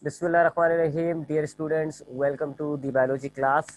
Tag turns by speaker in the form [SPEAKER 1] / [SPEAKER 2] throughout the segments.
[SPEAKER 1] बिस्मिल्लाहिर्रहमानिर्रहीम। Dear students, welcome to the biology class.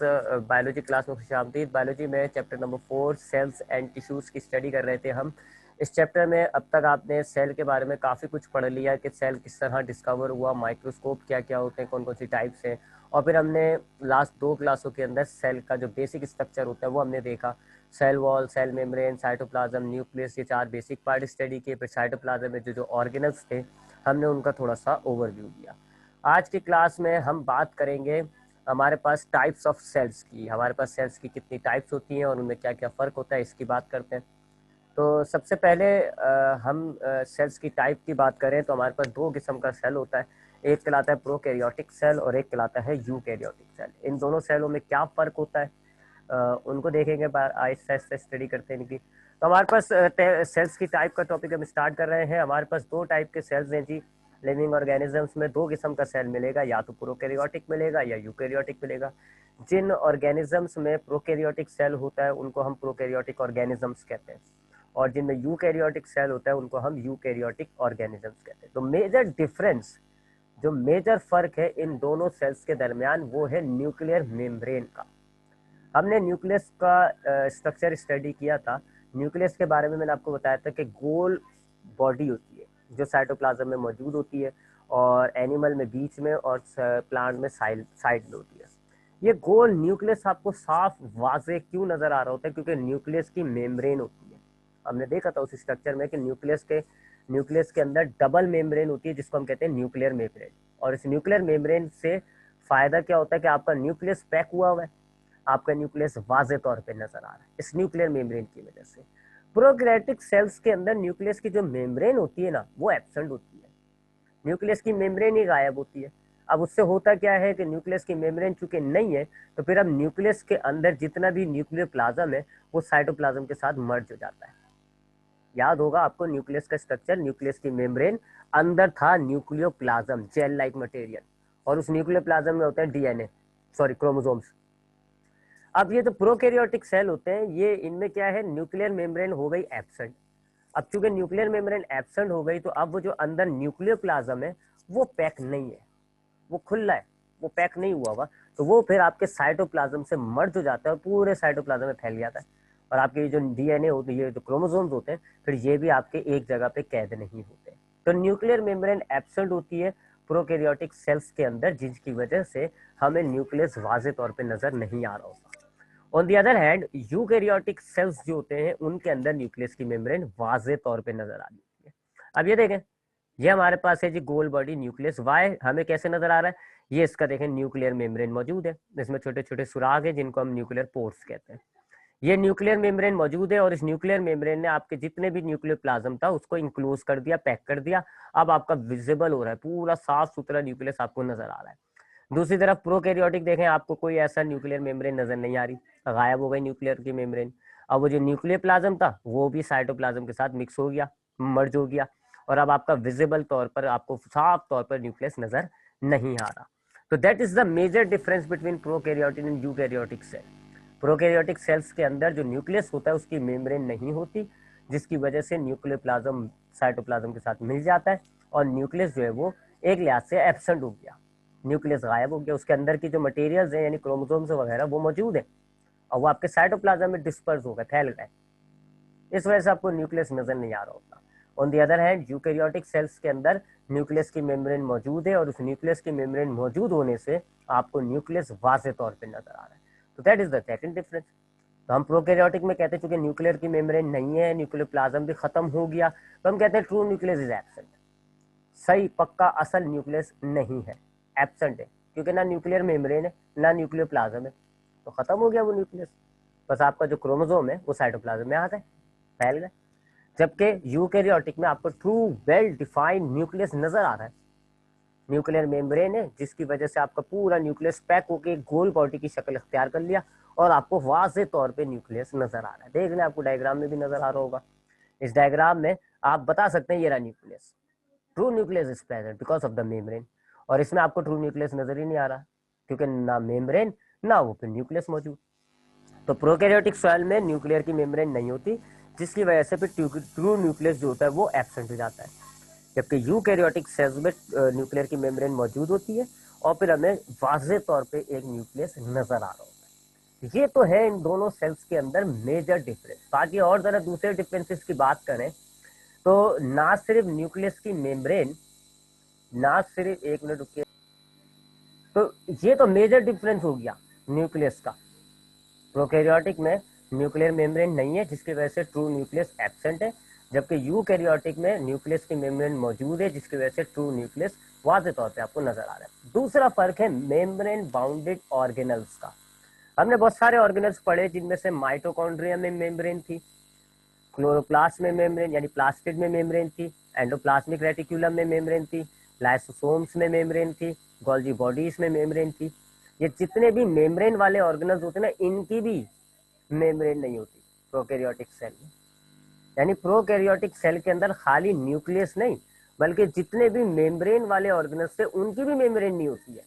[SPEAKER 1] Biology class में खुशामदीद। बायोलॉजी में chapter number 4 cells and tissues की स्टडी कर रहे थे हम। इस चैप्टर में अब तक आपने सेल के बारे में काफ़ी कुछ पढ़ लिया कि सेल किस तरह डिस्कवर हुआ, माइक्रोस्कोप क्या क्या होते हैं, कौन कौन सी टाइप्स हैं, और फिर हमने लास्ट 2 क्लासों के अंदर सेल का जो बेसिक स्ट्रक्चर होता है वो हमने देखा। Cell wall, cell membrane, cytoplasm, nucleus, ये 4 बेसिक पार्ट स्टडी किए। फिर साइटोप्लाज्म में जो ऑर्गेनल्स थे हमने उनका थोड़ा सा ओवरव्यू दिया। आज की क्लास में हम बात करेंगे हमारे पास टाइप्स ऑफ सेल्स की। हमारे पास सेल्स की कितनी टाइप्स होती हैं और उनमें क्या क्या फ़र्क होता है, इसकी बात करते हैं। तो सबसे पहले हम सेल्स की टाइप की बात करें तो हमारे पास 2 किस्म का सेल होता है। एक कहलाता है प्रोकैरियोटिक सेल और एक कहलाता है यूकैरियोटिक सेल। इन दोनों सेलों में क्या फ़र्क होता है उनको देखेंगे, आहिस्ता आहिस्ता स्टडी करते हैं इनकी। तो हमारे पास सेल्स की टाइप का टॉपिक हम स्टार्ट कर रहे हैं। हमारे पास 2 टाइप के सेल्स हैं जी। लिविंग ऑर्गेनिजम्स में 2 किस्म का सेल मिलेगा, या तो प्रोकैरियोटिक मिलेगा या यूकैरियोटिक मिलेगा। जिन ऑर्गेनिजम्स में प्रोकैरियोटिक सेल होता है उनको हम प्रोकैरियोटिक ऑर्गेनिजम्स कहते हैं, और जिनमें यूकैरियोटिक सेल होता है उनको हम यूकैरियोटिक ऑर्गेनिजम्स कहते हैं। तो मेजर डिफरेंस, जो मेजर फर्क है इन दोनों सेल्स के दरमियान, वो है न्यूक्लियर मेम्ब्रेन का। हमने न्यूक्लियस का स्ट्रक्चर स्टडी किया था। न्यूक्लियस के बारे में मैंने आपको बताया था कि गोल बॉडी होती है जो साइटोप्लाज्म में मौजूद होती है, और एनिमल में बीच में और प्लांट में साइड में होती है। ये गोल न्यूक्लियस आपको साफ वाजे क्यों नजर आ रहा होता है? क्योंकि न्यूक्लियस की मेम्ब्रेन होती है। हमने देखा था उस स्ट्रक्चर में कि न्यूक्लियस के अंदर डबल मेम्ब्रेन होती है जिसको हम कहते हैं न्यूक्लियर मेम्ब्रेन। और इस न्यूक्लियर मेम्ब्रेन से फायदा क्या होता है कि आपका न्यूक्लियस पैक हुआ हुआ है, आपका न्यूक्लियस वाजे तौर पे नजर आ रहा है इस न्यूक्लियर मेम्ब्रेन की वजह से। प्रोकैरियोटिक सेल्स के अंदर न्यूक्लियस की जो मेम्ब्रेन होती है ना, वो एब्सेंट होती है। न्यूक्लियस की मेम्ब्रेन ही गायब होती है। अब उससे होता क्या है कि न्यूक्लियस की मेम्ब्रेन चूंकि नहीं है, तो फिर अब न्यूक्लियस के अंदर जितना भी न्यूक्लियर प्लाज्म है वो साइटोप्लाज्म के साथ मर्ज हो जाता है। याद होगा आपको न्यूक्लियस का स्ट्रक्चर, न्यूक्लियस की मेम्ब्रेन, अंदर था न्यूक्लियोप्लाज्म, जेल लाइक मटेरियल, और उस न्यूक्लियोप्लाज्म में होते हैं डीएनए, सॉरी क्रोमोसोम्स। अब ये जो प्रोकैरियोटिक सेल होते हैं, ये इनमें क्या है, न्यूक्लियर मेम्ब्रेन हो गई एब्सेंट। अब चूंकि न्यूक्लियर मेम्ब्रेन एब्सेंट हो गई, तो अब वो जो अंदर न्यूक्लियोप्लाज्म है वो पैक नहीं है, वो खुला है, वो पैक नहीं हुआ हुआ। तो वो फिर आपके साइटोप्लाज्म से मर्ज हो जाता है और पूरे साइटोप्लाज्म में फैल जाता है। और आपके ये जो डीएनए होते हैं, ये जो क्रोमोसोम्स होते हैं, फिर ये भी आपके एक जगह पे कैद नहीं होते। तो न्यूक्लियर मेम्ब्रेन एब्सेंट होती है प्रोकैरियोटिक सेल्स के अंदर, जिसकी वजह से हमें न्यूक्लियस वाजे तौर पे नजर नहीं आ रहा होता। On the other hand, eukaryotic cells जो होते हैं उनके अंदर न्यूक्लियस की मेम्ब्रेन वाजे तौर पे नजर आ रही है। अब ये देखें, ये हमारे पास है जी गोल बॉडी न्यूक्लियस। वाई हमें कैसे नजर आ रहा है? ये इसका देखें न्यूक्लियर मेम्ब्रेन मौजूद है, इसमें छोटे छोटे सुराग है जिनको हम न्यूक्लियर पोर्स कहते हैं। ये न्यूक्लियर मेम्ब्रेन मौजूद है, और इस न्यूक्लियर मेम्ब्रेन ने आपके जितने भी न्यूक्लियर प्लाज्म था उसको इंक्लोज कर दिया, पैक कर दिया। अब आपका विजिबल हो रहा है, पूरा साफ सुथरा न्यूक्लियस आपको नजर आ रहा है। दूसरी तरफ प्रोकैरियोटिक देखें, आपको कोई ऐसा न्यूक्लियर मेम्ब्रेन नजर नहीं आ रही, गायब हो गई न्यूक्लियर की मेम्ब्रेन। अब वो जो न्यूक्लियर प्लाज्म था वो भी साइटोप्लाज्म के साथ मिक्स हो गया, मर्ज हो गया, और अब आपका विजिबल तौर पर, आपको साफ तौर पर न्यूक्लियस नजर नहीं आ रहा। तो that is the major difference between prokaryotic and eukaryotic cell. Prokaryotic cells के अंदर जो न्यूक्लियस होता है उसकी मेम्ब्रेन नहीं होती, जिसकी वजह से न्यूक्लियर प्लाज्म साइटोप्लाज्म के साथ मिल जाता है, और न्यूक्लियस जो है वो एक लिहाज से एब्सेंट हो गया, न्यूक्लियस गायब हो गया। उसके अंदर की जो मटेरियल्स हैं यानी क्रोमोसोम्स वगैरह वो मौजूद है, और वो आपके साइटोप्लाज्म में डिस्पर्स हो गए, फैल गए। इस वजह से आपको न्यूक्लियस नजर नहीं आ रहा होता। On the other hand, eukaryotic cells के अंदर न्यूक्लियस की मेम्ब्रेन मौजूद है, और उस न्यूक्लियस की मेम्ब्रेन मौजूद होने से आपको न्यूक्लियस वाज़ेह तौर पे नजर आ रहा है। तो that is the second difference. तो हम प्रोकैरियोटिक में कहते हैं चूंकि न्यूक्लियर की मेम्ब्रेन नहीं है, न्यूक्लियर प्लाज्म भी खत्म हो गया, तो हम कहते हैं ट्रू न्यूक्लियस इज एब्सेंट। सही पक्का असल न्यूक्लियस नहीं है, एब्सेंट है, क्योंकि ना न्यूक्लियर मेम्ब्रेन है ना न्यूक्लियर प्लाज्म है, तो खत्म हो गया वो न्यूक्लियस। बस आपका जो क्रोमोसोम है वो साइटोप्लाज्म में आ गए, फैल गए। जबकि यूकैरियोटिक में आपको ट्रू वेल डिफाइंड न्यूक्लियस नजर आ रहा है, न्यूक्लियर मेम्ब्रेन है जिसकी वजह से आपका पूरा न्यूक्लियस पैक होकर गोल बॉडी की शक्ल इख्तियार कर लिया, और आपको वाज़ेह तौर पे न्यूक्लियस नजर आ रहा है। देख लें, आपको डायग्राम में भी नजर आ रहा होगा। इस डायग्राम में आप बता सकते हैं ये रहा nucleus, true nucleus is present because of the membrane. और इसमें आपको ट्रू न्यूक्लियस नजर ही नहीं आ रहा, क्योंकि ना मेम्ब्रेन ना वो फिर न्यूक्लियस मौजूद। तो प्रोकैरियोटिक सेल में न्यूक्लियर की मेम्ब्रेन नहीं होती, जिसकी वजह से फिर ट्रू न्यूक्लियस जो होता है वो एब्सेंट हो जाता है। जबकि यूकैरियोटिक सेल्स में न्यूक्लियर की मेम्ब्रेन मौजूद होती है और फिर हमें वाज़ेह तौर पे एक न्यूक्लियस नजर आ रहा होता है। ये तो है इन दोनों सेल्स के अंदर मेजर डिफरेंस। बाकी और जरा दूसरे डिफरेंसेस की बात करें तो ना सिर्फ न्यूक्लियस की मेम्ब्रेन, ना सिर्फ, एक मिनट रुकिए, तो ये तो मेजर डिफरेंस हो गया न्यूक्लियस का। प्रोकैरियोटिक में न्यूक्लियर मेम्ब्रेन नहीं है जिसकी वजह से ट्रू न्यूक्लियस एब्सेंट है, जबकि यूकैरियोटिक में न्यूक्लियस की मेम्ब्रेन मौजूद है जिसकी वजह से ट्रू न्यूक्लियस वाज़ेह तौर पे आपको नजर आ रहा है। दूसरा फर्क है मेम्ब्रेन बाउंडेड ऑर्गेनल्स का। हमने बहुत सारे ऑर्गेनल्स पढ़े जिनमें से माइटोकॉन्ड्रिया में मेम्ब्रेन थी, क्लोरोप्लास्ट में मेम्ब्रेन यानी प्लास्टिड में मेम्ब्रेन थी, एंडोप्लाज्मिक रेटिकुलम में मेम्ब्रेन थी, लाइसोसोम्स में मेम्ब्रेन थी, गोल्जी बॉडीज में मेम्ब्रेन थी। ये जितने भी मेम्ब्रेन वाले ऑर्गेनल्स होते हैं ना, इनकी भी मेम्ब्रेन नहीं होती प्रोकैरियोटिक सेल में। यानी प्रोकैरियोटिक सेल के अंदर खाली न्यूक्लियस नहीं, बल्कि जितने भी मेम्ब्रेन वाले ऑर्गेनल्स थे उनकी भी मेम्ब्रेन नहीं होती है।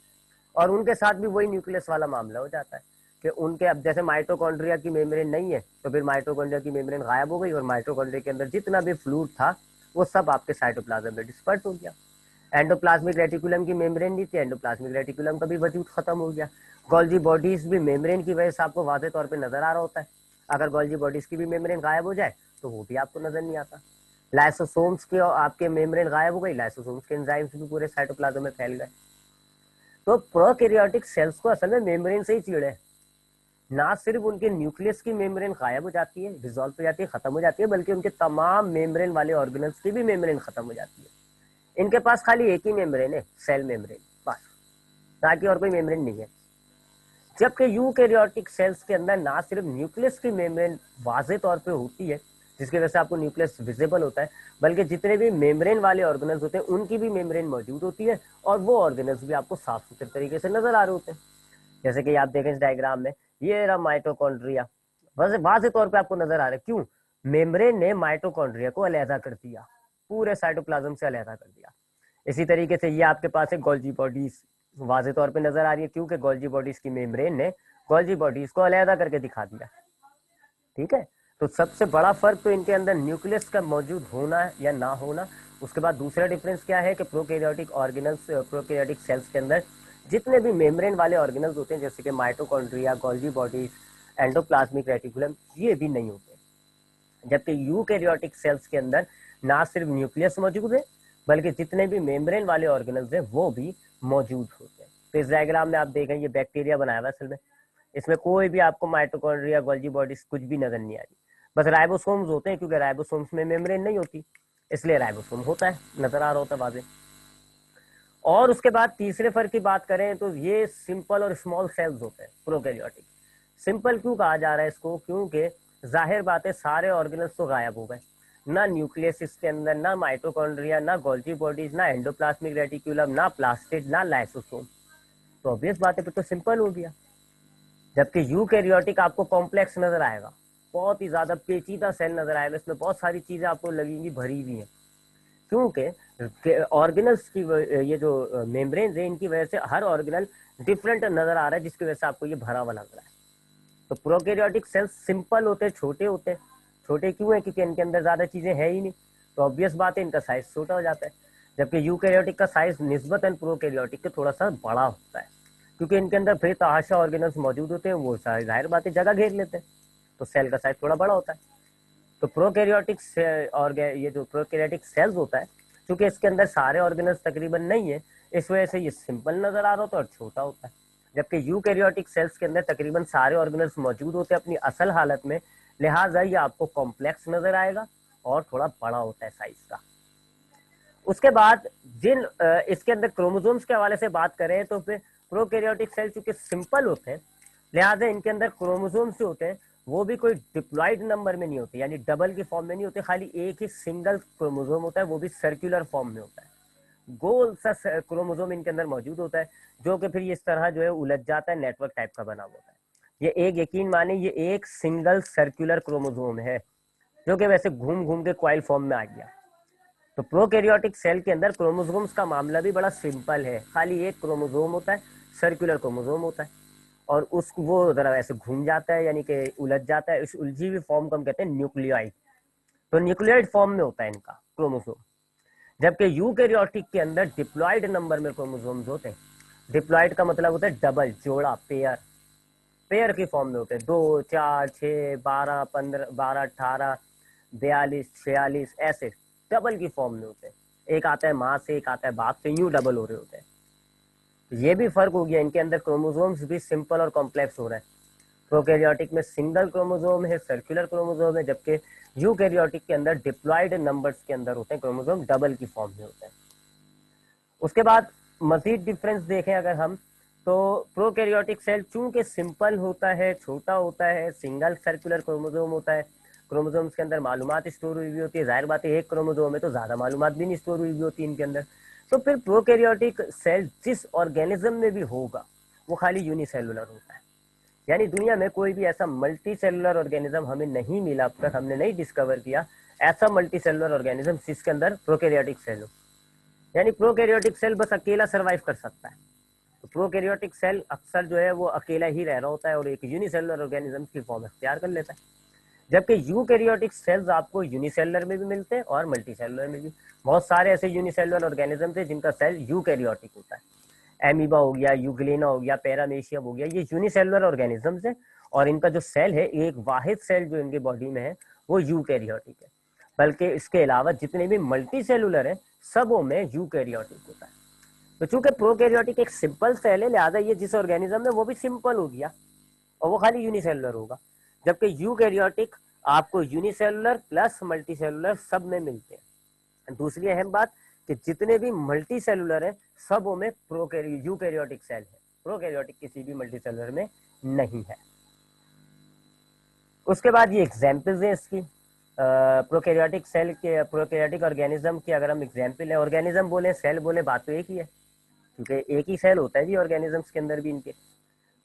[SPEAKER 1] और उनके साथ भी वही न्यूक्लियस वाला मामला हो जाता है कि उनके, अब जैसे माइटोकॉन्ड्रिया की मेम्ब्रेन नहीं है तो फिर माइटोकॉन्ड्रिया की मेम्ब्रेन गायब हो गई और माइटोकॉन्ड्रिया के अंदर जितना भी फ्लूइड था वो सब आपके साइटोप्लाज्म में डिस्पर्स हो गया। एंडोप्लाज्मिक रेटिकुलम की मेम्ब्रेन नहीं थी, एंडोप्लाज्मिक रेटिकुलम का भी वजूद खत्म हो गया। गोल्जी बॉडीज भी मेम्ब्रेन की वजह से आपको वाज़ेह तौर पे नजर आ रहा होता है। अगर गोल्जी बॉडीज की भी मेम्ब्रेन गायब हो जाए तो वो भी आपको नजर नहीं आता। लाइसोसोम्स के आपके मेम्ब्रेन गायब हो गई, लाइसोसोम्स के एंजाइम्स भी पूरे साइटोप्लाज्म में फैल गए। तो प्रोकैरियोटिक सेल्स को असल में मेम्ब्रेन से ही चिड़े है। ना सिर्फ उनके न्यूक्लियस की मेम्ब्रेन गायब हो जाती है, डिसॉल्व हो जाती है, खत्म हो जाती है, बल्कि उनके तमाम मेम्ब्रेन वाले ऑर्गेनल्स की भी मेम्ब्रेन खत्म हो जाती है। इनके पास खाली एक ही मेम्ब्रेन है, सेल मेम्ब्रेन, बस, ताकि और कोई मेम्ब्रेन नहीं है। जबकि यूकैरियोटिक सेल्स के अंदर ना सिर्फ न्यूक्लियस की मेम्ब्रेन वाज़ेह तौर पे होती है जिसकी वजह से आपको न्यूक्लियस विजिबल होता है, बल्कि जितने भी मेम्ब्रेन वाले ऑर्गेनल्स होते हैं उनकी भी मेम्ब्रेन मौजूद होती है और वो ऑर्गेनल्स भी आपको साफ सुथरे तरीके से नजर आ रहे होते हैं। जैसे कि आप देखें इस डायग्राम में, ये रहा माइटोकॉन्ड्रिया, वाज़ेह तौर पे आपको नजर आ रहा है। क्यों? मेम्ब्रेन ने माइटोकॉन्ड्रिया को अलहदा कर दिया, पूरे साइटोप्लाज्म से अलहदा कर दिया। इसी तरीके से ये आपके पास है गोल्जी बॉडीज, वाज़ेह तौर पे नजर आ रही है क्योंकि गोल्जी बॉडीज की मेम्ब्रेन ने गोल्जी बॉडीज को अलहदा करके दिखा दिया। ठीक है, तो सबसे बड़ा फर्क तो इनके अंदर न्यूक्लियस का मौजूद होना या ना होना। उसके बाद दूसरा डिफरेंस क्या है कि प्रोकैरियोटिक ऑर्गेनल्स, प्रोकैरियोटिक सेल्स के अंदर जितने भी मेम्ब्रेन वाले ऑर्गेनल्स होते हैं जैसे कि mitochondria, Golgi bodies, endoplasmic reticulum, ये भी नहीं होते। जबकि यूकैरियोटिक सेल्स के अंदर ना सिर्फ न्यूक्लियस मौजूद है बल्कि जितने भी मेम्ब्रेन वाले ऑर्गेनल्स हैं वो भी मौजूद होते हैं। तो इस डायग्राम में आप देखें ये बैक्टीरिया बनाया हुआ असल में, इसमें कोई भी आपको माइटोकॉन्ड्रिया, गोल्जी बॉडीज कुछ भी नजर नहीं आ रही, बस राइबोसोम्स होते हैं क्योंकि राइबोसोम्स में मेम्ब्रेन नहीं होती इसलिए राइबोसोम होता है, नजर आ रहा होता है वाज़ेह। और उसके बाद तीसरे फर्क की बात करें तो ये सिंपल और स्मॉल सेल्स होते हैं प्रोकैरियोटिक। सिंपल क्यों कहा जा रहा है इसको? क्योंकि जाहिर बात है सारे ऑर्गेनल्स तो गायब हो गए, ना न्यूक्लियस इसके अंदर, ना माइटोकॉन्ड्रिया, ना गोल्जी बॉडीज, ना एंडोप्लाज्मिक रेटिकुलम, ना प्लास्टिड, ना लाइसोसोम। तो ऑब्वियस बात है फिर तो सिंपल हो गया। जबकि यूकैरियोटिक आपको कॉम्प्लेक्स नजर आएगा, बहुत ही ज्यादा पेचीदा सेल नजर आएगा, इसमें बहुत सारी चीजें आपको लगेंगी भरी हुई हैं क्योंकि ऑर्गेनल्स की ये जो मेम्ब्रेन है इनकी वजह से हर ऑर्गेनल डिफरेंट नजर आ रहा है जिसकी वजह से आपको ये भरा हुआ लग रहा है। तो प्रोकैरियोटिक सेल्स सिंपल होते हैं, छोटे होते हैं। छोटे क्यों है? क्योंकि इनके अंदर ज्यादा चीजें है ही नहीं, तो ऑब्वियस बात है इनका साइज छोटा हो जाता है। जबकि यूकैरियोटिक का साइज निस्बतन प्रोकैरियोटिक के थोड़ा सा बड़ा होता है क्योंकि इनके अंदर फिर तहाशा ऑर्गेनल्स मौजूद होते हैं, वो जाहिर बात है जगह घेर लेते हैं, तो सेल का साइज थोड़ा बड़ा होता है। तो प्रोकैरियोटिक और ये जो प्रोकैरियोटिक सेल्स होता है क्योंकि इसके अंदर सारे ऑर्गेनल्स तकरीबन नहीं है, इस वजह से ये सिंपल नजर आ रहा होता है और छोटा होता है। जबकि यूकैरियोटिक सेल्स के अंदर तकरीबन सारे ऑर्गेनल्स मौजूद होते हैं अपनी असल हालत में, लिहाजा ये आपको कॉम्प्लेक्स नजर आएगा और थोड़ा बड़ा होता है साइज का। उसके बाद जिन इसके अंदर क्रोमोसोम्स के हवाले से बात करें तो फिर प्रोकैरियोटिक सेल चूंकि सिंपल होते हैं, लिहाजा इनके अंदर क्रोमोसोम्स जो होते हैं वो भी कोई डिप्लॉइड नंबर में नहीं होते, यानी डबल की फॉर्म में नहीं होते, खाली एक ही सिंगल क्रोमोसोम होता है, वो भी सर्कुलर फॉर्म में होता है। गोल सा क्रोमोसोम इनके अंदर मौजूद होता है जो कि फिर इस तरह जो है उलझ जाता है, नेटवर्क टाइप का बना होता है। ये एक, यकीन माने, ये एक सिंगल सर्कुलर क्रोमोसोम है जो कि वैसे घूम घूम के क्वाइल फॉर्म में आ गया। तो प्रोकैरियोटिक सेल के अंदर क्रोमोसोम्स का मामला भी बड़ा सिंपल है, खाली एक क्रोमोसोम होता है, सर्कुलर क्रोमोसोम होता है, और उस वो जरा ऐसे घूम जाता है, यानी कि उलझ जाता है। इस उलझी हुई फॉर्म को हम कहते हैं न्यूक्लियोइड। तो न्यूक्लियोइड फॉर्म में होता है इनका क्रोमोसोम। जबकि यूकैरियोटिक के अंदर डिप्लॉयड नंबर में क्रोमोसोम्स होते हैं। डिप्लॉयड का मतलब होता है डबल, जोड़ा, पेयर, पेयर की फॉर्म में होते हैं, 2, 4, 6, 12, 15, 12, 18, 42, 46, ऐसे डबल की फॉर्म में होते हैं। एक आता है माँ से, एक आता है बाप से, यूं डबल हो रहे होते हैं। ये भी फर्क हो गया, इनके अंदर क्रोमोसोम्स भी सिंपल और कॉम्प्लेक्स हो रहे हैं। प्रोकैरियोटिक में सिंगल क्रोमोसोम है, सर्कुलर क्रोमोसोम है, जबकि यूकैरियोटिक के अंदर डिप्लॉयड नंबर्स के अंदर होते हैं क्रोमोसोम, डबल की फॉर्म में होते हैं। उसके बाद मजीद डिफरेंस देखें अगर हम, तो प्रोकैरियोटिक सेल चूंकि सिंपल होता है, छोटा होता है, सिंगल सर्कुलर क्रोमोसोम होता है, क्रोमोसोम्स के अंदर मालूमात स्टोर हुई हुई होती है। जाहिर बात है एक क्रोमोसोम है तो ज्यादा मालूमात भी नहीं स्टोर हुई हुई होती इनके अंदर। तो फिर प्रोकैरियोटिक सेल जिस ऑर्गेनिज्म में भी होगा वो खाली यूनिसेलुलर होता है। यानी दुनिया में कोई भी ऐसा मल्टी सेलुलर ऑर्गेनिज्म हमें नहीं मिला, अब तक हमने नहीं डिस्कवर किया ऐसा मल्टी सेलुलर ऑर्गेनिज्म जिसके अंदर प्रोकैरियोटिक सेल हो। यानी प्रोकैरियोटिक सेल बस अकेला सरवाइव कर सकता है। तो प्रोकैरियोटिक सेल अक्सर जो है वो अकेला ही रह रहा होता है और एक यूनिसेलुलर ऑर्गेनिज्म की फॉर्म अख्तियार कर लेता है। जबकि यूकैरियोटिक सेल्स आपको यूनिसेलुलर में भी मिलते हैं और मल्टी सेलुलर में भी। बहुत सारे ऐसे यूनिसेलुलर ऑर्गेनिज्म थे जिनका सेल यूकैरियोटिक होता है। एमीबा हो गया, यूग्लेना हो गया, पैरामेशियम हो गया, ये यूनिसेलुलर ऑर्गेनिजम्स है और इनका जो सेल है, एक वाहिद सेल जो इनके बॉडी में है वो यूकैरियोटिक है। बल्कि इसके अलावा जितने भी मल्टी सेलुलर है सबों में यूकैरियोटिक होता है। तो चूंकि प्रोकैरियोटिक एक सिंपल सेल है, लिहाजा ये जिस ऑर्गेनिज्म है वो भी सिंपल हो गया और वो खाली यूनिसेलुलर होगा। जबकि यूकैरियोटिक आपको यूनिसेलुलर प्लस मल्टी सेलुलर सब में मिलते हैं। दूसरी अहम बात कि जितने भी मल्टी सेलुलर है सबों में यूकैरियोटिक सेल है, प्रोकैरियोटिक किसी भी मल्टी सेलुलर में नहीं है। उसके बाद ये एग्जाम्पल्स हैं इसकी। प्रोकैरियोटिक सेल के, प्रोकैरियोटिक ऑर्गेनिज्म की अगर हम एग्जाम्पल है, ऑर्गेनिज्म बोले सेल बोले बात तो एक ही है क्योंकि एक ही सेल होता है जी ऑर्गेनिजम्स के अंदर भी इनके।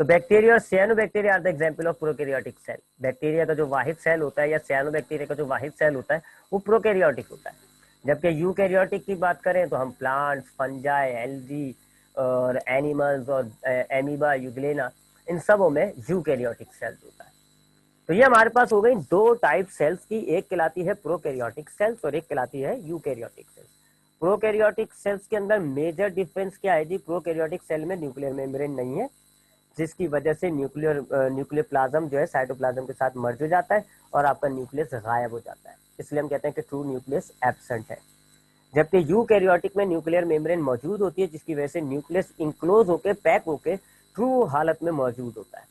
[SPEAKER 1] तो बैक्टीरिया और cyanobacteria are the example of prokaryotic cell. Bacteria का जो वाहिद सेल होता है या सियानोबैक्टीरिया का जो वाहिद सेल होता है वो प्रोकैरियोटिक होता है। जबकि यूकैरियोटिक की बात करें तो हम प्लांट्स, फंजाई, एल्गी और एनिमल्स और एमीबा, यूग्लेना, इन सबों में यूकैरियोटिक सेल्स होता है। तो ये हमारे पास हो गई दो टाइप सेल्स की, एक कहलाती है प्रोकैरियोटिक सेल्स और एक कहलाती है यूकैरियोटिक सेल्स। प्रोकैरियोटिक सेल्स के अंदर मेजर डिफरेंस क्या है जी? प्रोकैरियोटिक सेल में न्यूक्लियर मेम्ब्रेन नहीं है, जिसकी वजह से न्यूक्लियर प्लाज्म जो है साइटोप्लाज्म के साथ मर्ज हो जाता है और आपका न्यूक्लियस गायब हो जाता है। इसलिए हम कहते हैं कि ट्रू न्यूक्लियस एब्सेंट है। जबकि यूकैरियोटिक में न्यूक्लियर मेम्ब्रेन मौजूद होती है, जिसकी वजह से न्यूक्लियस इंक्लोज होकर पैक होकर ट्रू हालत में मौजूद होता है।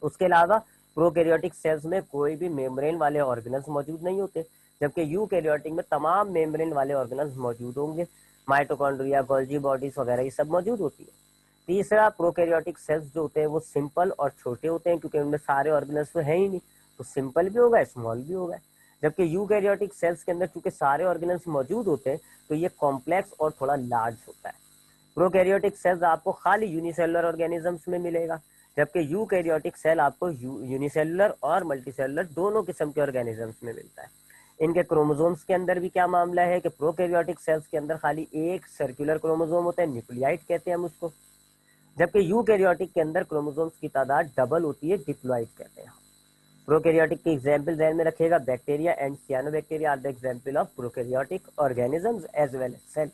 [SPEAKER 1] उसके अलावा प्रोकैरियोटिक सेल्स में कोई भी मेम्ब्रेन वाले ऑर्गेनल्स मौजूद नहीं होते, जबकि यूकैरियोटिक में तमाम मेम्ब्रेन वाले ऑर्गेनल्स मौजूद होंगे। माइटोकॉन्ड्रिया, गोल्जी बॉडीज वगैरह ये सब मौजूद होती है। तीसरा, प्रोकैरियोटिक सेल्स जो होते हैं वो सिंपल और छोटे होते हैं क्योंकि उनमें सारे ऑर्गेनल्स तो है ही नहीं, तो सिंपल भी होगा, स्मॉल भी होगा। जबकि यूकैरियोटिक सेल्स के अंदर चूंकि सारे ऑर्गेनल्स मौजूद होते हैं तो ये कॉम्प्लेक्स और थोड़ा लार्ज होता है। प्रोकैरियोटिक सेल्स आपको खाली यूनिसेलुलर ऑर्गेनिजम्स में मिलेगा, जबकि यूकैरियोटिक सेल आपको यूनिसेलुलर और मल्टीसेलुलर दोनों किस्म के ऑर्गेनिजम्स में मिलता है। इनके क्रोमोसोम्स के अंदर भी क्या मामला है कि प्रोकैरियोटिक सेल्स के अंदर खाली एक सर्कुलर क्रोमोसोम होता है, न्यूक्लियाइड कहते हैं हम उसको, जबकि यूकैरियोटिक के अंदर क्रोमोसोम्स की तादाद डबल होती है, डिप्लॉइड कहते हैं। प्रोकैरियोटिक की एग्जांपल ध्यान में रखिएगा, bacteria and cyanobacteria are the example of prokaryotic organisms as well as cell,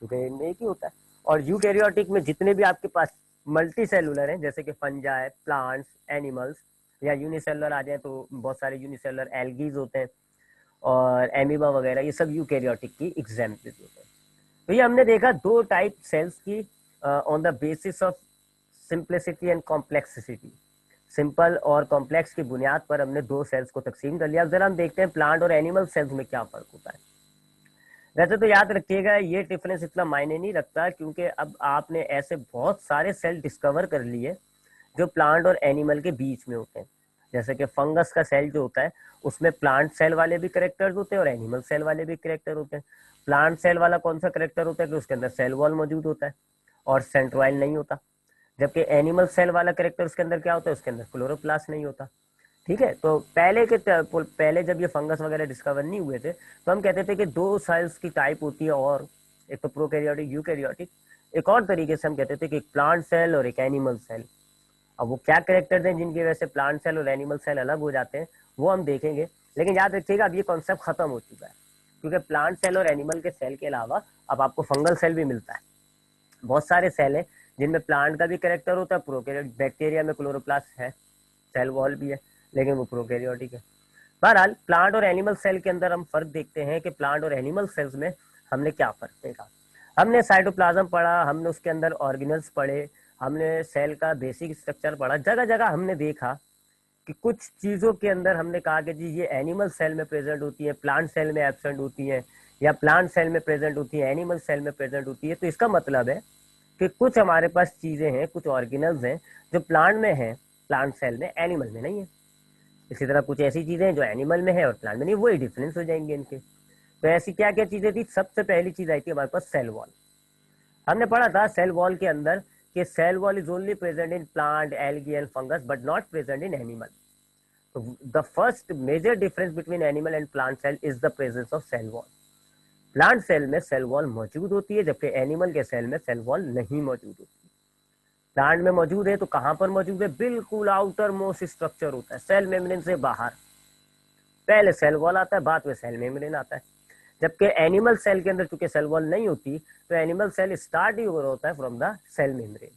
[SPEAKER 1] क्योंकि इनमें एक ही होता है। और यूकैरियोटिक में जितने भी आपके पास मल्टी सेलुलर हैं, जैसे कि फंजाई, प्लांट्स, एनिमल्स, या यूनिसेलुलर आ जाए तो बहुत सारे यूनिसेलुलर एल्गीज होते हैं और एमीबा वगैरह, ये सब यूकैरियोटिक की एग्जाम्पल्स होते हैं। तो ये हमने देखा दो टाइप सेल्स की on the basis of simplicity and complexity. Simple और कॉम्प्लेक्स की बुनियाद पर हमने दो सेल्स को तकसीम कर लिया। अब जरा हम देखते हैं प्लांट और एनिमल सेल्स में क्या फर्क होता है। वैसे तो याद रखिएगा ये डिफरेंस इतना मायने नहीं रखता, क्योंकि अब आपने ऐसे बहुत सारे सेल डिस्कवर कर लिए जो प्लांट और एनिमल के बीच में होते हैं। जैसे कि फंगस का सेल जो होता है उसमें प्लांट सेल वाले भी करेक्टर्स होते हैं और एनिमल सेल वाले भी करेक्टर होते हैं। प्लांट सेल वाला कौन सा करेक्टर होता है कि उसके अंदर सेल वॉल मौजूद होता है और सेंट्रोइल नहीं होता। जबकि एनिमल सेल वाला करेक्टर उसके अंदर क्या होता है, उसके अंदर क्लोरोप्लास्ट नहीं होता। ठीक है, तो पहले जब ये फंगस वगैरह डिस्कवर नहीं हुए थे तो हम कहते थे कि दो सेल्स की टाइप होती है, और एक तो प्रोकैरियोटिक, यूकैरियोटिक। एक और तरीके से हम कहते थे कि एक प्लांट सेल और एक एनिमल सेल। अब वो क्या करेक्टर्स हैं जिनकी वजह से प्लांट सेल और एनिमल सेल अलग हो जाते हैं वो हम देखेंगे, लेकिन याद रखिएगा अब ये कॉन्सेप्ट खत्म हो चुका है क्योंकि प्लांट सेल और एनिमल के सेल के अलावा अब आपको फंगल सेल भी मिलता है। बहुत सारे सेल है जिनमें प्लांट का भी कैरेक्टर होता है, प्रोकैरियोट, बैक्टीरिया में क्लोरोप्लास्ट है, सेल वॉल भी है, लेकिन वो प्रोकैरियोटिक है। बहरहाल प्लांट और एनिमल सेल के अंदर हम फर्क देखते हैं कि प्लांट और एनिमल सेल्स में हमने क्या फर्क देखा। हमने साइटोप्लाज्म पढ़ा, हमने उसके अंदर ऑर्गेनल्स पढ़े, हमने सेल का बेसिक स्ट्रक्चर पढ़ा। जगह जगह हमने देखा कि कुछ चीजों के अंदर हमने कहा कि जी ये एनिमल सेल में प्रेजेंट होती है, प्लांट सेल में एब्सेंट होती है, या प्लांट सेल में प्रेजेंट होती है, एनिमल सेल में प्रेजेंट होती है। तो इसका मतलब है कि कुछ हमारे पास चीजें हैं, कुछ ऑर्गेनल्स हैं जो प्लांट में है, प्लांट सेल में, एनिमल में नहीं है। इसी तरह कुछ ऐसी चीजें हैं जो एनिमल में है और प्लांट में नहीं, वही डिफरेंस हो जाएंगे इनके। तो ऐसी क्या क्या चीजें थी? सबसे पहली चीज आई थी हमारे पास सेल वॉल। हमने पढ़ा था सेल वॉल के अंदर कि cell wall is only present in plant, algae and fungus, but not present in animal. तो the first major difference between animal and plant cell is the presence of cell wall. Plant cell में cell wall मौजूद होती है, जबकि animal के cell में cell wall नहीं मौजूद होती। प्लांट में मौजूद है तो कहां पर मौजूद है? बिल्कुल आउटर मोस्ट स्ट्रक्चर होता है, सेल मेम्ब्रेन से बाहर। पहले सेल वॉल आता है, बाद में सेल मेम्ब्रेन आता है। जबकि एनिमल सेल के अंदर चूंकि सेल वॉल नहीं होती, तो एनिमल सेल स्टार्ट ही हो रहा होता है फ्रॉम द सेल मेम्ब्रेन।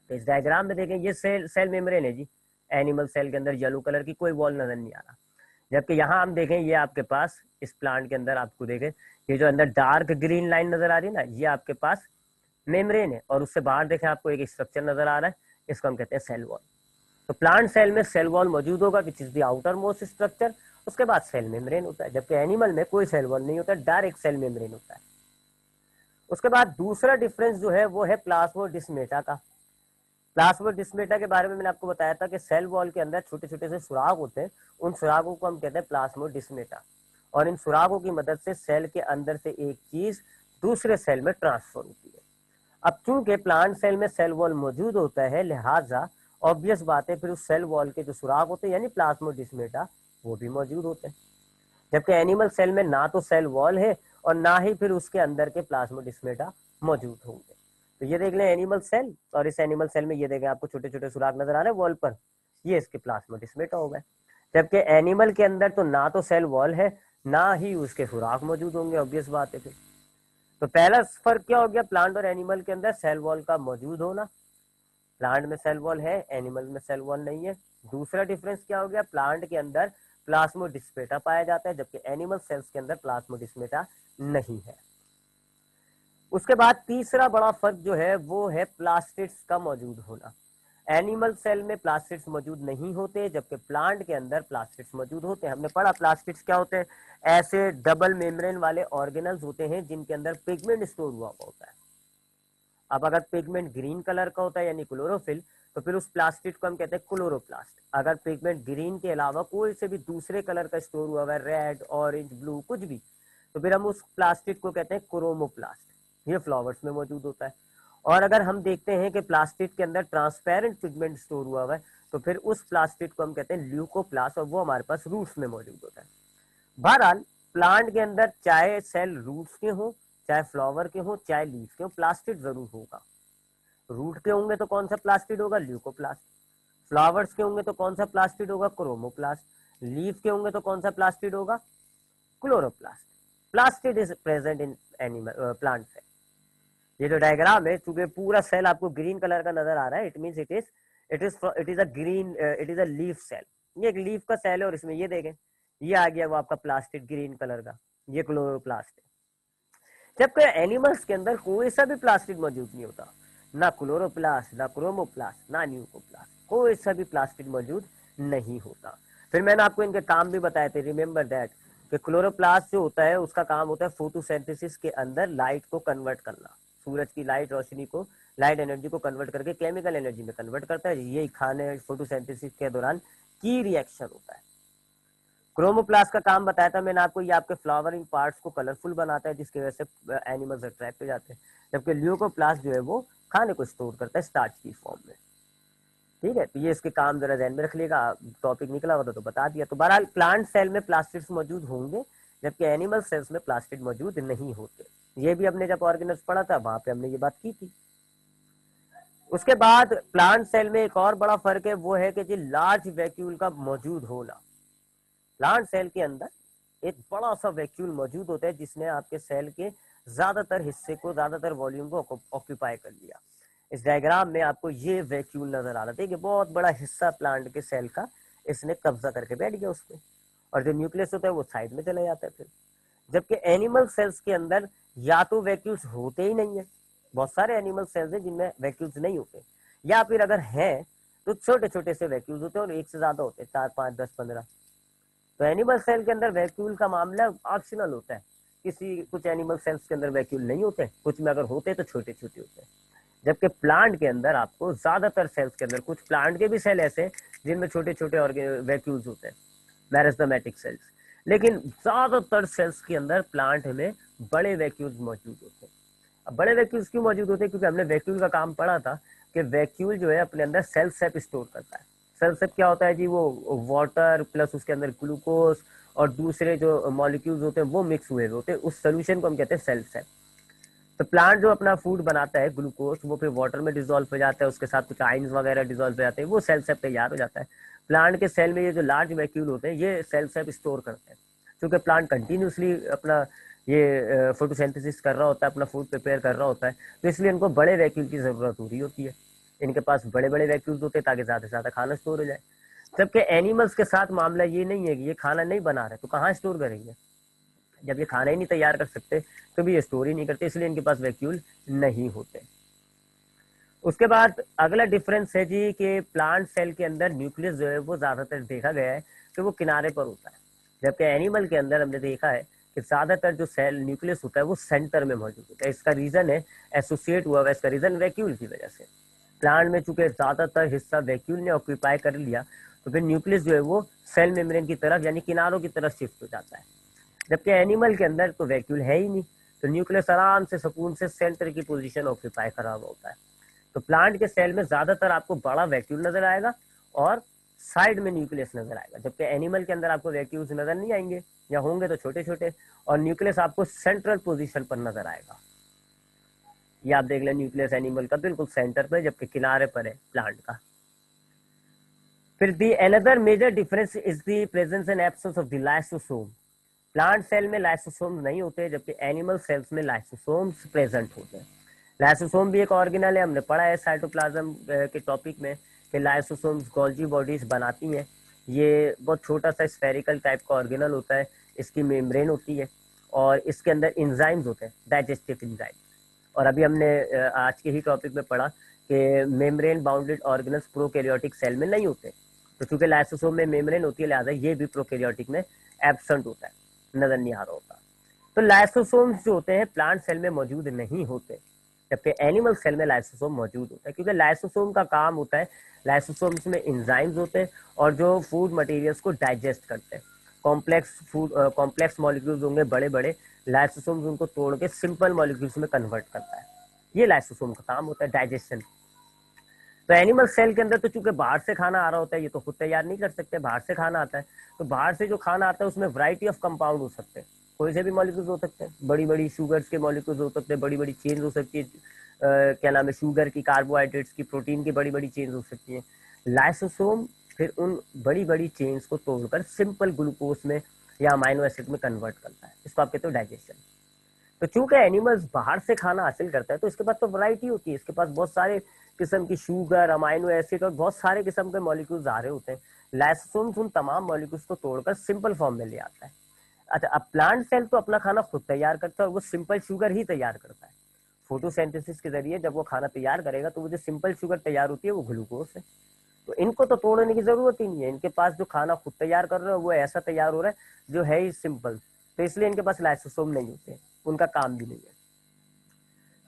[SPEAKER 1] तो इस डायग्राम में देखें, ये सेल मेम्ब्रेन है जी। एनिमल सेल के अंदर येलो कलर की कोई वॉल नजर नहीं आ रहा। जबकि यहाँ हम देखें, ये आपके पास इस प्लांट के अंदर आपको देखें, ये जो अंदर डार्क ग्रीन लाइन नजर आ रही है ना, ये आपके पास मेम्ब्रेन है, और उससे बाहर देखें आपको एक स्ट्रक्चर नजर आ रहा है, इसको हम कहते हैं सेल वॉल। तो प्लांट सेल में सेल वॉल मौजूद होगा, which is the outer most structure. उसके बाद सेल मेम्ब्रेन होता है, जबकि एनिमल में कोई सेल वॉल नहीं होता, डायरेक्ट सेल मेम्ब्रेन होता है। उसके बाद दूसरा डिफरेंस जो है वो है प्लाज्मोडिस्मेटा का। प्लाज्मोडिस्मेटा के बारे में मैंने आपको बताया था कि सेल वॉल के अंदर छोटे छोटे से सुराग होते हैं, उन सुरागों को हम कहते हैं प्लाज्मोडिस्मेटा, और इन सुरागों की मदद से सेल के अंदर से एक चीज दूसरे सेल में ट्रांसफर होती है। अब चूंकि प्लांट सेल में सेल वॉल मौजूद होता है, लिहाजा ऑब्वियस बात है फिर उस सेल वॉल के जो सुराग होते हैं यानी प्लाज्मोडिस्मेटा वो भी मौजूद होते हैं। जबकि एनिमल सेल में ना तो सेल वॉल है और ना ही फिर उसके अंदर के प्लाज्मोडिस्मेटा मौजूद होंगे। तो ये देख लें एनिमल सेल, और इस एनिमल सेल में ये देखें आपको छोटे छोटे सुराग नजर आ रहे हैं वॉल पर, ये इसके प्लाज्मोडिस्मेटा हो गए। जबकि एनिमल के अंदर तो ना तो सेल वॉल है, ना ही उसके सुराग मौजूद होंगे, ऑब्वियस बात है फिर। तो पहला फर्क क्या हो गया? प्लांट और एनिमल के अंदर सेल वॉल का मौजूद होना। प्लांट में सेल वॉल है, एनिमल में सेल वॉल नहीं है। दूसरा डिफरेंस क्या हो गया? प्लांट के अंदर प्लाज्मोडिस्मेटा पाया जाता है, जबकि एनिमल सेल्स के अंदर प्लाज्मोडिस्मेटा नहीं है। उसके बाद तीसरा बड़ा फर्क जो है वो है प्लास्टिड्स का मौजूद होना। एनिमल सेल में प्लास्टिड्स मौजूद नहीं होते, जबकि प्लांट के अंदर प्लास्टिड्स मौजूद होते हैं। हमने पढ़ा प्लास्टिड्स क्या होते हैं? ऐसे डबल मेम्ब्रेन वाले ऑर्गेनल्स होते हैं जिनके अंदर पिगमेंट स्टोर हुआ होता है। अब अगर पिगमेंट ग्रीन कलर का होता है यानी क्लोरोफिल, तो फिर उस प्लास्टिड को हम कहते हैं क्लोरोप्लास्ट। अगर पिगमेंट ग्रीन के अलावा कोई से भी दूसरे कलर का स्टोर हुआ है, रेड, ऑरेंज, ब्लू, कुछ भी, तो फिर हम उस प्लास्टिड को कहते हैं क्रोमोप्लास्ट। ये फ्लावर्स में मौजूद होता है। और अगर हम देखते हैं कि प्लास्टिड के अंदर ट्रांसपेरेंट पिगमेंट स्टोर हुआ है, तो फिर उस प्लास्टिड को हम कहते हैं ल्यूकोप्लास्ट, और वो हमारे पास रूट्स में मौजूद होता है। बहरहाल प्लांट के अंदर चाहे सेल रूट्स के हो, चाहे फ्लावर के हो, चाहे लीफ के हो, प्लास्टिड जरूर होगा। रूट के होंगे तो कौन सा प्लास्टिड होगा? ल्यूकोप्लास्ट। फ्लावर्स के होंगे तो कौन सा प्लास्टिड होगा? क्रोमोप्लास्ट। लीफ के होंगे तो कौन सा प्लास्टिड होगा? Chloroplast. Plastid is present in animal plant cell. ये जो डायग्राम है, चूंकि पूरा सेल आपको ग्रीन कलर का नजर आ रहा है, it means it is a leaf cell. ये एक लीफ का सेल है, और इसमें ये देखें, ये आ गया वो आपका प्लास्टिड ग्रीन कलर का, ये क्लोरोप्लास्ट है। जबकि एनिमल्स के अंदर कोई सा भी प्लास्टिड मौजूद नहीं होता, ना क्लोरोप्लास्ट, ना क्रोमोप्लास्ट, ना न्यूकोप्लास्ट, कोई सा भी प्लास्टिड मौजूद नहीं होता। फिर मैंने आपको इनके काम भी बताए थे, रिमेंबर दैट, कि क्लोरोप्लास्ट जो होता है उसका काम होता है फोटोसिंथेसिस के अंदर लाइट को कन्वर्ट करना। सूरज की लाइट रोशनी को, लाइट एनर्जी को कन्वर्ट करके केमिकल एनर्जी में कन्वर्ट करता है। यही खाने फोटोसिंथेसिस के दौरान की रिएक्शन होता है। क्रोमोप्लास्ट का काम बताया था मैंने आपको, ये आपके फ्लावरिंग पार्ट्स को कलरफुल बनाता है, जिसकी वजह से एनिमल्स अट्रैक्ट हो जाते हैं। जबकि ल्यूकोप्लास्ट जो है वो खाने को स्टोर करता है स्टार्च की फॉर्म में। ठीक है, तो ये इसके काम जरा ध्यान में रख लेगा, टॉपिक निकला होता तो बता दिया। तो बहरहाल प्लांट सेल में प्लास्टिड्स मौजूद होंगे, जबकि एनिमल सेल्स में प्लास्टिड मौजूद नहीं होते। ये भी हमने जब ऑर्गेनल्स पढ़ा था वहां पे हमने ये बात की थी। उसके बाद प्लांट सेल में एक और बड़ा फर्क है, वो है कि जी लार्ज वैक्यूल का मौजूद होना। प्लांट सेल के अंदर एक बड़ा सा वैक्यूल मौजूद होता है जिसने आपके सेल के ज्यादातर हिस्से को, ज्यादातर वॉल्यूम को ऑक्यूपाई कर लिया। इस डायग्राम में आपको ये वैक्यूल नजर आ रहा था कि बहुत बड़ा हिस्सा प्लांट के सेल का इसने कब्जा करके बैठ गया उसमें, और जो न्यूक्लियस होता है वो साइड में चला जाता है फिर। जबकि एनिमल सेल्स के अंदर या तो वैक्यूल्स होते ही नहीं है, बहुत सारे एनिमल सेल्स हैं जिनमें वैक्यूल्स नहीं होते, या फिर अगर हैं तो छोटे छोटे से वैक्यूल्स होते हैं और एक से ज्यादा होते हैं, 4, 5, 10, 15। तो एनिमल सेल के अंदर वैक्यूल का मामला ऑप्शनल होता है, कुछ एनिमल सेल्स के अंदर वैक्यूल नहीं होते, कुछ में अगर होते तो छोटे छोटे होते हैं। जबकि प्लांट के अंदर आपको ज्यादातर सेल्स के अंदर, कुछ प्लांट के भी सेल ऐसे जिनमें छोटे छोटे वैक्यूल्स होते हैं, मेरिस्टेमेटिक सेल्स, लेकिन ज्यादातर सेल्स के अंदर प्लांट में बड़े वैक्यूल्स मौजूद होते हैं। अब बड़े वैक्यूल्स क्यों मौजूद होते हैं? क्योंकि हमने वैक्यूल का काम पढ़ा था कि वैक्यूल जो है अपने अंदर सेल सेप स्टोर करता है। सेल सेप क्या होता है जी? वो वाटर प्लस उसके अंदर ग्लूकोज और दूसरे जो मॉलिक्यूल्स होते हैं वो मिक्स हुए होते हैं, उस सोल्यूशन को हम कहते हैं सेल सेप। तो प्लांट जो अपना फूड बनाता है ग्लूकोज, वो फिर वाटर में डिजोल्व हो जाता है, उसके साथ कुछ आइंस वगैरह डिजोल्व हो जाते हैं, वो सेल सेप तैयार हो जाता है। प्लांट के सेल में ये जो लार्ज वैक्यूल होते हैं ये सेल सेप स्टोर करते हैं। क्योंकि प्लांट कंटिन्यूसली अपना ये फोटोसिंथेसिस कर रहा होता है, अपना फूड प्रिपेयर कर रहा होता है, तो इसलिए इनको बड़े वैक्यूल की जरूरत हो रही होती है। इनके पास बड़े बड़े वैक्यूल्स होते हैं ताकि ज्यादा से ज्यादा खाना स्टोर हो जाए। जबकि एनिमल्स के साथ मामला ये नहीं है कि ये खाना नहीं बना रहे तो कहाँ स्टोर करेंगे? जब ये खाना ही नहीं तैयार कर सकते तो भी ये स्टोर ही नहीं करते, इसलिए इनके पास वैक्यूल नहीं होते। उसके बाद अगला डिफरेंस है जी कि प्लांट सेल के अंदर न्यूक्लियस जो है वो ज्यादातर देखा गया है कि वो किनारे पर होता है, जबकि एनिमल के अंदर हमने देखा है कि ज्यादातर जो सेल न्यूक्लियस होता है वो सेंटर में मौजूद होता है। इसका रीजन है एसोसिएट हुआ है, इसका रीजन वैक्यूल की वजह से। प्लांट में चूंकि ज्यादातर हिस्सा वैक्यूल ने ऑक्यूपाई कर लिया तो फिर न्यूक्लियस जो है वो सेल मेम्ब्रेन की तरफ यानी किनारों की तरफ शिफ्ट हो जाता है। जबकि एनिमल के अंदर तो वैक्यूल है ही नहीं, तो न्यूक्लियस आराम से सुकून से सेंटर की पोजीशन ऑक्यूपाई करा हुआ होता है। तो प्लांट के सेल में ज्यादातर आपको बड़ा वैक्यूल नजर आएगा और साइड में न्यूक्लियस नजर आएगा, जबकि एनिमल के अंदर आपको वैक्यूल्स नजर नहीं आएंगे, या होंगे तो छोटे छोटे, और न्यूक्लियस आपको सेंट्रल पोजीशन पर नजर आएगा। ये आप देख लें, न्यूक्लियस एनिमल का बिल्कुल सेंटर पर, जबकि किनारे पर है प्लांट का। फिर the another major difference is the presence and absence of the lysosome. Plant cell में लाइसोसोम्स नहीं होते, जबकि एनिमल सेल्स में लाइसोसोम्स प्रेजेंट होते हैं। लाइसोसोम भी एक ऑर्गेनल है, हमने पढ़ा है साइटोप्लाज्म के टॉपिक में कि लाइसोसोम्स गोल्जी बॉडीज बनाती हैं। ये बहुत छोटा सा स्फेरिकल टाइप का ऑर्गेनल होता है, इसकी मेम्ब्रेन होती है और इसके अंदर इंजाइम्स होते हैं, डाइजेस्टिव इंजाइम्स। और अभी हमने आज के ही टॉपिक में पढ़ा कि membrane bounded organelles prokaryotic cell में नहीं होते, तो चूंकि लाइसोसोम में मेम्ब्रेन होती है लिहाजा ये भी प्रोकैरियोटिक में एब्सेंट होता है, नजर नहीं आ रहा होता। तो लाइसोसोम्स जो होते हैं प्लांट सेल में मौजूद नहीं होते, जबकि एनिमल सेल में लाइसोसोम मौजूद होता है। क्योंकि लाइसोसोम का काम होता है, लाइसोसोम्स में एंजाइम्स होते हैं और जो फूड मटेरियल्स को डाइजेस्ट करते हैं। कॉम्प्लेक्स मॉलिक्यूल्स होंगे बड़े बड़े, लाइसोसोम्स उनको तोड़ के सिंपल मॉलिक्यूल्स में कन्वर्ट करता है। ये लाइसोसोम का काम होता है, डाइजेशन। तो एनिमल सेल के अंदर तो चूंकि बाहर से खाना आ रहा होता है, ये तो खुद तैयार नहीं कर सकते, बाहर से खाना आता है, तो बाहर से जो खाना आता है उसमें वैरायटी ऑफ कंपाउंड हो सकते हैं, कोई से भी मॉलिक्यूल्स हो सकते हैं, बड़ी बड़ी शुगर्स के मॉलिक्यूल्स हो सकते हैं, बड़ी बड़ी चेन्स हो सकती है, क्या नाम है, शुगर की, कार्बोहाइड्रेट्स की, प्रोटीन की बड़ी बड़ी चेन्स हो सकती है। लाइसोसोम फिर उन बड़ी बड़ी चेन्स को तोड़कर सिंपल ग्लूकोज में या अमाइनो एसिड में कन्वर्ट करता है, इसको आप कहते हो डाइजेशन। तो चूंकि एनिमल्स बाहर से खाना हासिल करता है तो इसके पास तो वैरायटी होती है, इसके पास बहुत सारे किस्म की शुगर, अमाइनो एसिड और बहुत सारे किस्म के मॉलिक्यूल्स आ रहे होते हैं। लाइसोसोम्स उन तमाम मॉलिक्यूल्स को तोड़कर सिंपल फॉर्म में ले आता है। अच्छा, अब प्लांट सेल तो अपना खाना खुद तैयार करता है और वो सिंपल शुगर ही तैयार करता है। फोटोसिंथेसिस के जरिए जब वो खाना तैयार करेगा तो वो जो सिंपल शुगर तैयार होती है वो ग्लूकोज है। तो इनको तो तोड़ने की जरूरत ही नहीं है, इनके पास जो खाना खुद तैयार कर रहे हो वो ऐसा तैयार हो रहा है जो है ही सिंपल, तो इसलिए इनके पास लाइसोसोम नहीं होते, उनका काम भी नहीं है।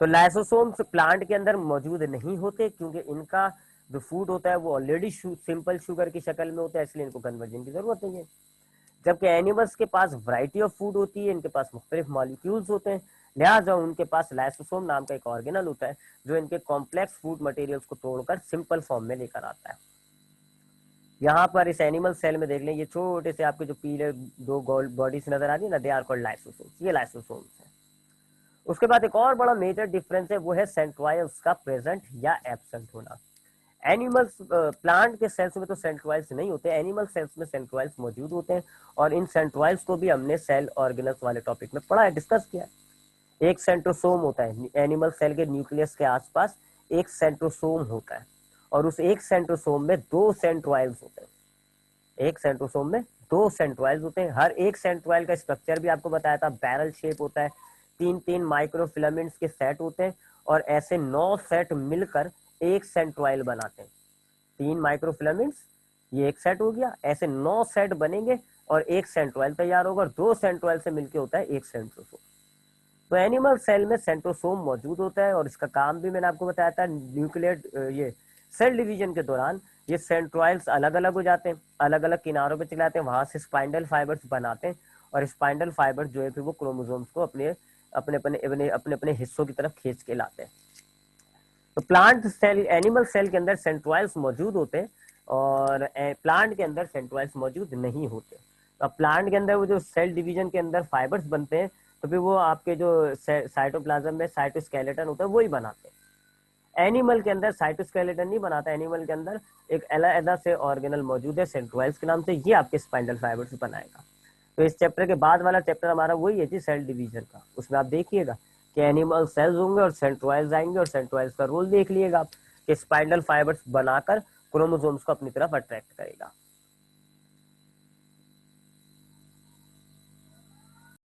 [SPEAKER 1] तो लाइसोसोम्स प्लांट के अंदर मौजूद नहीं होते क्योंकि इनका जो फूड होता है वो ऑलरेडी सिंपल शुगर की शक्ल में होता है, इसलिए इनको कन्वर्जन की जरूरत नहीं है। जबकि एनिमल्स के पास वैरायटी ऑफ फूड होती है, इनके पास मुख्तलिफ मॉलिक्यूल्स होते हैं, लिहाजा उनके पास लाइसोसोम नाम का एक ऑर्गेनल होता है जो इनके कॉम्प्लेक्स फूड मटेरियल्स को तोड़कर सिंपल फॉर्म में लेकर आता है। यहाँ पर इस एनिमल सेल में देख लें, ये छोटे से आपके जो पीले दो बॉडीज नजर आ रही है ना, दे आर कॉल्ड लाइसोसोम्स, ये लाइसोसोम्स है। उसके बाद एक और बड़ा मेजर डिफरेंस है, वो है सेंट्रायल्स का प्रेजेंट या एब्सेंट होना। एनिमल्स, प्लांट के सेल्स में तो सेंट्रोइल्स नहीं होते, एनिमल सेल्स में सेंट्रोइल्स मौजूद होते हैं, और इन सेंट्रोइल्स को भी हमने सेल ऑर्गेनल्स वाले टॉपिक में पढ़ा है, डिस्कस किया है। एक सेंट्रोसोम होता है, एनिमल सेल के न्यूक्लियस के आसपास एक सेंट्रोसोम होता है, और उस एक सेंट्रोसोम में दो सेंट्रोइल्स होते हैं। एक सेंट्रोसोम में दो सेंट्रोइल्स होते हैं। हर एक सेंट्रोइल का स्ट्रक्चर भी आपको बताया था, बैरल शेप होता है, 3-3 माइक्रोफिलामेंट्स के सेट होते हैं, और ऐसे 9 सेट मिलकर एक सेंट्रोइल बनाते हैं। 3 माइक्रोफिलामेंट्स, ये एक सेट हो गया, ऐसे 9 सेट बनेंगे और एक सेंट्रोइल तैयार होगा, और 2 सेंट्रोइल से मिलकर होता है एक सेंट्रोसोम। तो एनिमल सेल में सेंट्रोसोम मौजूद होता है, और इसका काम भी मैंने आपको बताया था, न्यूक्लियर ये सेल डिवीजन के दौरान ये सेंट्रोइल्स अलग अलग हो जाते हैं, अलग अलग किनारों पे चले जाते हैं, वहां से स्पाइंडल फाइबर्स बनाते हैं, और स्पाइंडल फाइबर्स जो है फिर वो क्रोमोसोम्स को अपने अपने अपने अपने अपने अपने हिस्सों की तरफ खींच के लाते हैं। तो प्लांट सेल, एनिमल सेल के अंदर सेंट्रोइल्स मौजूद होते हैं, और प्लांट के अंदर सेंट्रोइल्स मौजूद नहीं होते। तो प्लांट के अंदर वो जो सेल डिवीजन के अंदर फाइबर्स बनते हैं, तो फिर वो आपके जो साइटोप्लाज्म में साइटोस्केलेटन होता है वही बनाते हैं। एनिमल के अंदर साइटोस्केलेटन नहीं बनाता, एनिमल के अंदर एक अलग से ऑर्गेनल मौजूद है सेंट्रोइल्स के नाम से, ये आपके स्पाइंडल फाइबर्स बनाएगा। तो इस चैप्टर के बाद वाला चैप्टर हमारा वही है जी, सेल डिवीजन का। उसमें आप देखिएगा कि एनिमल सेल्स होंगे और सेंट्रोइल्स आएंगे, और सेंट्रोइल्स का रोल देख लीजिएगा आप कि स्पाइंडल फाइबर्स बनाकर क्रोमोसोम्स को अपनी तरफ अट्रैक्ट करेगा।